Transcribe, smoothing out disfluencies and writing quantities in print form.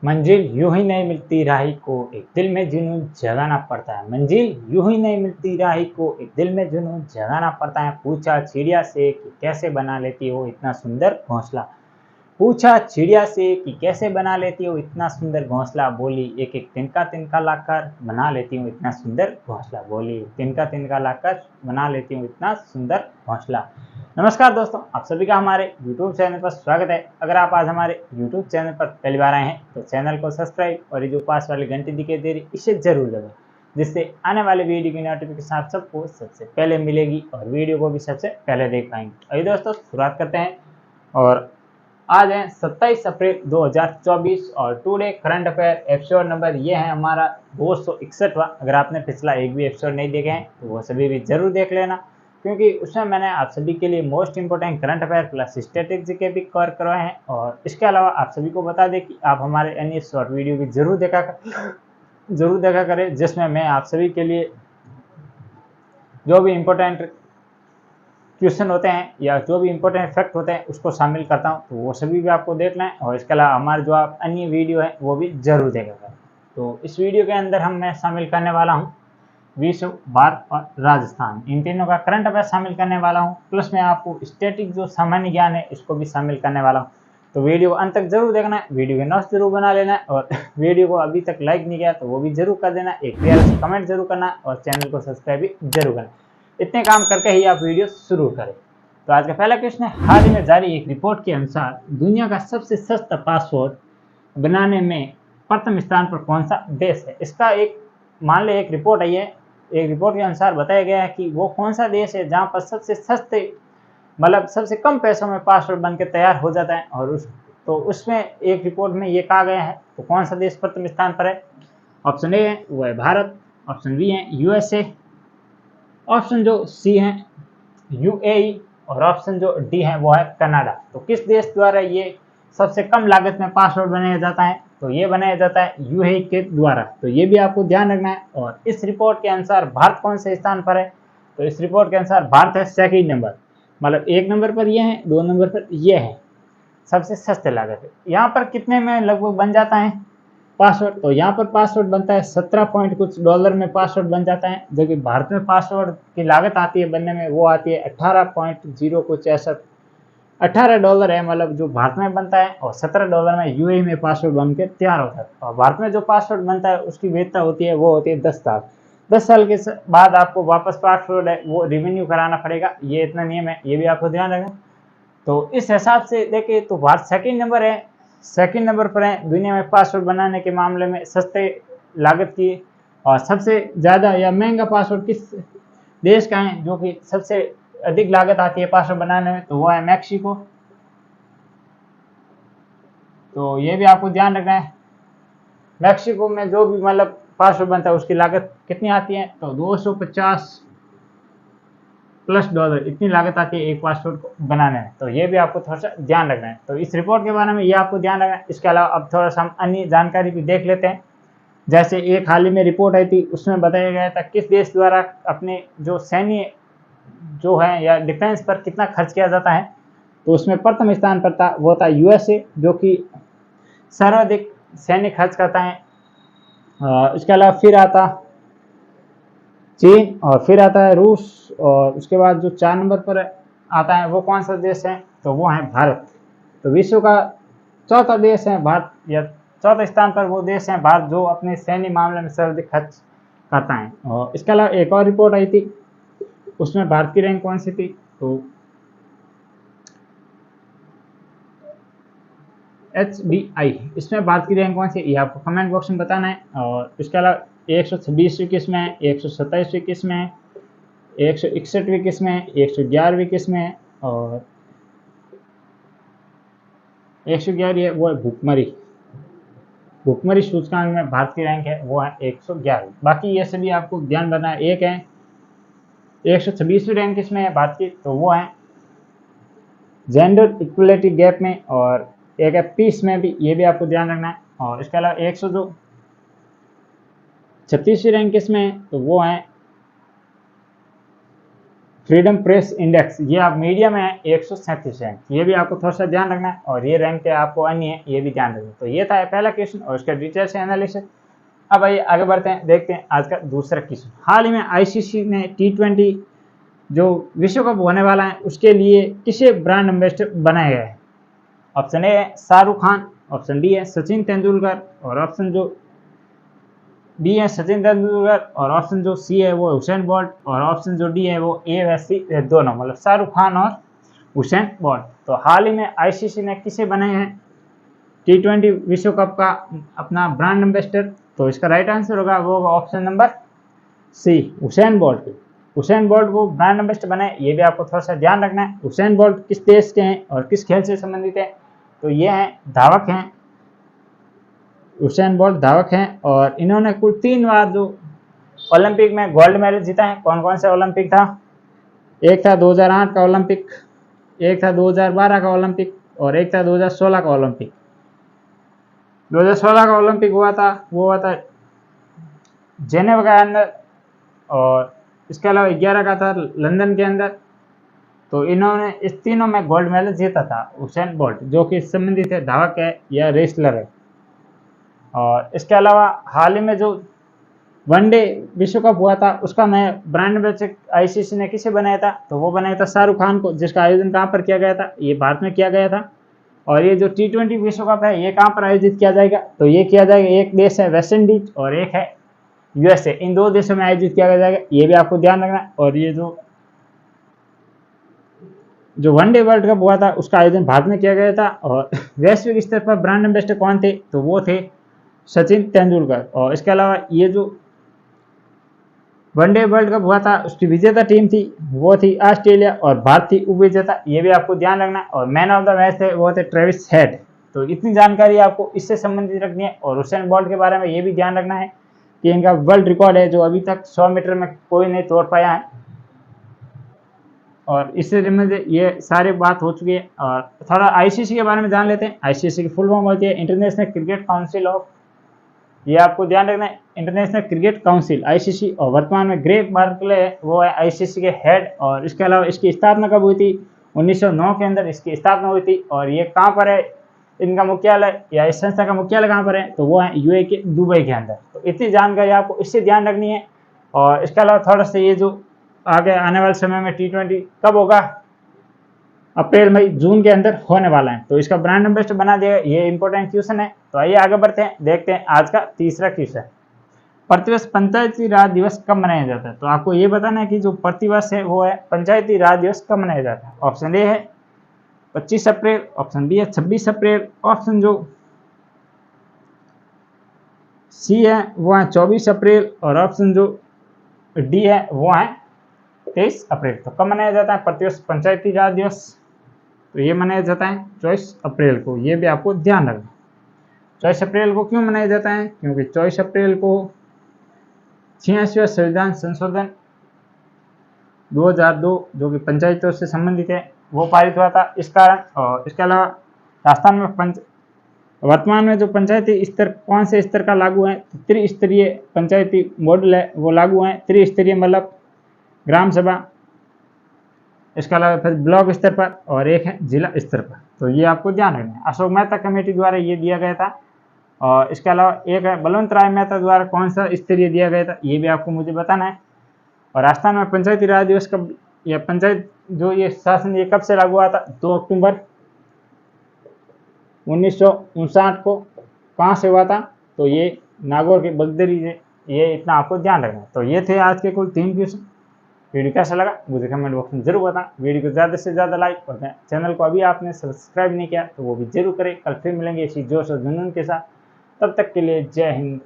मंजिल यूं ही नहीं मिलती राही को, एक दिल में जुनून जगाना पड़ता है। मंजिल यूं ही नहीं मिलती राही को, एक दिल में जुनून जगाना पड़ता है। पूछा चिड़िया से कि कैसे बना लेती हो इतना सुंदर घोंसला। पूछा चिड़िया से कि कैसे बना लेती हो इतना सुंदर घोंसला। बोली एक एक तिनका तिनका लाकर बना लेती हूँ इतना सुंदर घोंसला। बोली तिनका तिनका लाकर बना लेती हूँ इतना सुंदर घोंसला। नमस्कार दोस्तों, आप सभी का हमारे YouTube चैनल पर स्वागत है। अगर आप आज हमारे YouTube चैनल पर पहली बार आए हैं तो चैनल को सब्सक्राइब और ये जो पास वाली घंटी दिखाई दे रही इसे जरूर दबाएं, जिससे आने वाले वीडियो की नोटिफिकेशन आप सबको सबसे पहले मिलेगी और वीडियो को भी सबसे पहले देख पाएंगे। अभी दोस्तों शुरुआत करते हैं और आज है 27 अप्रैल 2024 और today current affair episode number ये है हमारा 261वां। अगर आपने पिछला एक भी एपिसोड नहीं देखे हैं तो वो सभी भी जरूर देख लेना, क्योंकि उसमें मैंने आप सभी के लिए most important current affair plus statistics के भी कवर करवाए हैं। और इसके अलावा आप सभी को बता दें कि आप हमारे अन्य शॉर्ट वीडियो भी जरूर देखा करें, जिसमें मैं आप सभी के लिए जो भी इम्पोर्टेंट क्वेश्चन होते हैं या जो भी इंपॉर्टेंट फैक्ट होते हैं उसको शामिल करता हूं, तो वो सभी भी आपको देखना है। और इसके अलावा हमारे जो आप अन्य वीडियो है वो भी जरूर देखेगा। तो इस वीडियो के अंदर मैं शामिल करने वाला हूं विश्व, भारत और राजस्थान, इन तीनों का करंट अफेयर शामिल करने वाला हूं। प्लस मैं आपको स्टैटिक जो सामान्य ज्ञान है इसको भी शामिल करने वाला हूँ। तो वीडियो अंत तक जरूर देखना है, वीडियो के नोट्स जरूर बना लेना है और वीडियो को अभी तक लाइक नहीं किया तो वो भी जरूर कर देना, एक प्यारा सा कमेंट जरूर करना और चैनल को सब्सक्राइब भी जरूर करना। इतने काम करके ही आप वीडियो शुरू करें। तो आज का पहला क्वेश्चन है, हाल ही में जारी एक रिपोर्ट के अनुसार दुनिया का सबसे सस्ता पासपोर्ट बनाने में प्रथम स्थान पर कौन सा देश है। इसका एक मान ले एक रिपोर्ट आई है, एक रिपोर्ट के अनुसार बताया गया है कि वो कौन सा देश है जहां पर सबसे सस्ते मतलब सबसे कम पैसों में पासपोर्ट बन के तैयार हो जाता है। और उसमें एक रिपोर्ट में ये कहा गया है, तो कौन सा देश प्रथम स्थान पर है। ऑप्शन ए है वो है भारत, ऑप्शन बी है यूएसए, ऑप्शन जो सी है यूएई और ऑप्शन जो डी है वो है कनाडा। तो किस देश द्वारा ये सबसे कम लागत में पासपोर्ट बनाया जाता है, तो ये बनाया जाता है यूएई के द्वारा। तो ये भी आपको ध्यान रखना है। और इस रिपोर्ट के अनुसार भारत कौन से स्थान पर है, तो इस रिपोर्ट के अनुसार भारत है सेकंड नंबर, मतलब एक नंबर पर ये है, दो नंबर पर ये है सबसे सस्ते लागत है। यहाँ पर कितने में लगभग बन जाता है पासवर्ड, तो यहाँ पर पासवर्ड बनता है 17 पॉइंट कुछ डॉलर में पासवर्ड बन जाता है, जबकि भारत में पासवर्ड की लागत आती है बनने में, वो आती है 18.0 कुछ ऐसा $18 है, मतलब जो भारत में बनता है। और $17 में यूएई में पासवर्ड बन के तैयार होता है। और भारत में जो पासवर्ड बनता है उसकी वैधता होती है वो होती है 10 साल। 10 साल के बाद आपको वापस पासवर्ड है वो रिन्यू कराना पड़ेगा, ये इतना नियम है, ये भी आपको ध्यान रखना। तो इस हिसाब से देखें तो भारत सेकंड नंबर है, सेकंड नंबर पर है दुनिया में पासवर्ड बनाने के मामले में सस्ते लागत की। और सबसे ज़्यादा या महंगा पासवर्ड किस देश का है जो कि सबसे अधिक लागत आती है पासवर्ड बनाने में, तो वो है मैक्सिको। तो ये भी आपको ध्यान रखना है, मैक्सिको में जो भी मतलब पासवर्ड बनता है उसकी लागत कितनी आती है, तो 250 प्लस डॉलर इतनी लागत आती है एक पासपोर्ट को बनाने में। तो ये भी आपको थोड़ा सा ध्यान रखना है। तो इस रिपोर्ट के बारे में ये आपको ध्यान रखना है। इसके अलावा अब थोड़ा सा हम अन्य जानकारी भी देख लेते हैं। जैसे एक हाल ही में रिपोर्ट आई थी, उसमें बताया गया था किस देश द्वारा अपने जो सैन्य जो है या डिफेंस पर कितना खर्च किया जाता है, तो उसमें प्रथम स्थान पर था वो था यूएसए, जो कि सर्वाधिक सैन्य खर्च करता है। इसके अलावा फिर आता चीन और फिर आता है रूस, और उसके बाद जो 4 नंबर पर आता है वो कौन सा देश है, तो वो है भारत। तो विश्व का चौथा देश है भारत, या चौथे स्थान पर वो देश है भारत जो अपने सैन्य मामले में सर्वाधिक खर्च करता है। और इसके अलावा एक और रिपोर्ट आई थी, उसमें भारत की रैंक कौन सी थी, तो HBI, इसमें भारत की रैंक कौन सी ये आपको कमेंट बॉक्स में बताना है। और इसके अलावा 126वीं किस में है, 127वीं किस में है, 161वीं किस में है, 111वीं किस में है, और 111 है वो है भुखमरी सूचकांक में भारत की रैंक है वो है 111। बाकी ये सभी आपको ध्यान रखना है। एक है 126वीं रैंक किसमें है भारत की, तो वो है जेंडर इक्वलिटी गैप में, और एक है पीस में भी, ये भी आपको ध्यान रखना है। और इसके अलावा 136वीं रैंक किसमें है, तो वो है फ्रीडम प्रेस इंडेक्स, ये आप मीडिया में है 137 रैंक, ये भी आपको थोड़ा सा ध्यान रखना है। और ये रैंक के आपको अन्य है, ये भी ध्यान रखना। तो ये था पहला क्वेश्चन और इसका डिटेल से एनालिसिस। अब आइए आगे बढ़ते हैं, देखते हैं आज का दूसरा क्वेश्चन। हाल ही में आईसीसी ने T20 जो विश्व कप होने वाला है उसके लिए किसे ब्रांड एम्बेसडर बनाया गया है? ऑप्शन ए है शाहरुख खान, ऑप्शन बी है सचिन तेंदुलकर, और ऑप्शन जो बी है सचिन तेंदुलकर, और ऑप्शन जो सी है वो हुसैन बोल्ट, और ऑप्शन जो डी है वो ए व सी दोनों, मतलब शाहरुख खान और हुसैन बोल्ट। तो हाल ही में आईसीसी ने किसे बनाया है T20 विश्व कप का अपना ब्रांड एम्बेसडर? तो इसका राइट आंसर होगा वो option number C, Usain Bolt. Usain Bolt को ब्रांड एम्बेसडर बनाए, ये भी आपको थोड़ा सा ध्यान रखना है। हुसैन बोल्ट किस देश के हैं और किस खेल से संबंधित है? तो ये हैं धावक हैं, हुसैन बोल्ट धावक हैं, और इन्होंने कुल 3 बार जो ओलंपिक में गोल्ड मेडल जीता है। कौन कौन से ओलंपिक था? एक था 2008 का ओलंपिक, एक था 2012 का ओलंपिक, और एक था 2016 का ओलंपिक। 2016 का ओलंपिक हुआ था वो हुआ था जेनेवा के अंदर, और इसके अलावा 11 का था लंदन के अंदर। तो इन्होंने इस तीनों में गोल्ड मेडल जीता था हुसैन बोल्ट, जो कि संबंधित है धावक है या रेसलर है। और इसके अलावा हाल ही में जो वनडे विश्व कप हुआ था उसका नया ब्रांड एम्बेसडर आईसीसी ने किसे बनाया था? तो वो बनाया था शाहरुख खान को, जिसका आयोजन कहाँ पर किया गया था? ये भारत में किया गया था। और ये जो T20 विश्व कप है ये कहाँ पर आयोजित किया जाएगा? तो ये किया जाएगा, एक देश है वेस्ट इंडीज और एक है यूएसए, इन 2 देशों में आयोजित किया जाएगा, ये भी आपको ध्यान रखना है। और ये जो वनडे वर्ल्ड कप हुआ था उसका आयोजन भारत में किया गया था। और वैश्विक स्तर पर ब्रांड एम्बेसडर कौन थे? तो वो थे सचिन तेंदुलकर। और इसके अलावा ये जो वनडे वर्ल्ड कप हुआ था उसकी विजेता टीम थी वो थी ऑस्ट्रेलिया, और भारत थी उपविजेता, ये भी आपको ध्यान रखना है। और मैन ऑफ द मैच थे वो थे ट्रेविस हेड। तो इतनी जानकारी आपको इससे संबंधित रखनी है। और हुसैन बोल्ट के बारे में ये भी ध्यान रखना है कि इनका वर्ल्ड रिकॉर्ड है जो अभी तक 100 मीटर में कोई नहीं तोड़ पाया है। और इससे रिलेटेड ये सारी बात हो चुकी है। और थोड़ा आईसीसी के बारे में जान लेते हैं। आईसीसी की फुल फॉर्म होती है इंटरनेशनल क्रिकेट काउंसिल ऑफ, ये आपको ध्यान रखना है, इंटरनेशनल क्रिकेट काउंसिल आईसीसी। और वर्तमान में ग्रेग बार्कले वो है आईसीसी के हेड। और इसके अलावा इसकी स्थापना कब हुई थी? 1909 के अंदर इसकी स्थापना हुई थी। और ये कहाँ पर है इनका मुख्यालय, या इस संस्था का मुख्यालय कहाँ पर है? तो वो है यूए के दुबई के अंदर। तो इतनी जानकारी आपको इससे ध्यान रखनी है। और इसके अलावा थोड़ा सा ये जो आगे आने वाले समय में T20 कब होगा? अप्रैल मई जून के अंदर होने वाला है। तो इसका ब्रांड एम्बेसडर बना दिया, ये इंपॉर्टेंट क्वेश्चन है। तो आइए आगे बढ़ते हैं, देखते हैं आज का तीसरा क्वेश्चन। प्रतिवर्ष पंचायती राज दिवस कब मनाया जाता है? तो आपको ये बताना है कि जो प्रतिवर्ष है वो है पंचायती राज दिवस कब मनाया जाता है। ऑप्शन ए है 25 अप्रैल, ऑप्शन बी है 26 अप्रैल, ऑप्शन जो सी है वो है 24 अप्रैल, और ऑप्शन जो डी है वो है 23 अप्रैल। तो कब मनाया जाता है प्रतिवर्ष पंचायती राज दिवस? तो ये मनाया जाता है 24 अप्रैल को, ये भी आपको ध्यान रखना। 24 अप्रैल को क्यों मनाया जाता है? क्योंकि 24 अप्रैल को 86वां संविधान संशोधन 2002 जो कि पंचायतों से संबंधित है वो पारित हुआ था इस कारण। और इसके अलावा राजस्थान में वर्तमान में जो पंचायती स्तर कौन से स्तर का लागू है? तो त्रिस्तरीय पंचायती मॉडल है वो लागू है। त्रिस्तरीय मतलब ग्राम सभा, इसके अलावा फिर ब्लॉक स्तर पर, और एक है जिला स्तर पर। तो ये आपको ध्यान रखना है। अशोक मेहता कमेटी द्वारा ये दिया गया था। और इसके अलावा एक है बलवंत राय मेहता द्वारा कौन सा स्तरीय दिया गया था, ये भी आपको मुझे बताना है। और राजस्थान में पंचायती राज दिवस कब, या पंचायत जो ये शासन ये कब से लागू हुआ था? 2 अक्टूबर 1959 को। कहाँ से हुआ था? तो ये नागौर के बगदरी से। ये इतना आपको ध्यान रखना है। तो ये थे आज के कुल 3 क्वेश्चन। वीडियो कैसा लगा मुझे कमेंट बॉक्स में जरूर बताएं। वीडियो को ज़्यादा से ज़्यादा लाइक और चैनल को अभी आपने सब्सक्राइब नहीं किया तो वो भी जरूर करें। कल फिर मिलेंगे इसी जोश और जुनून के साथ। तब तक के लिए जय हिंद।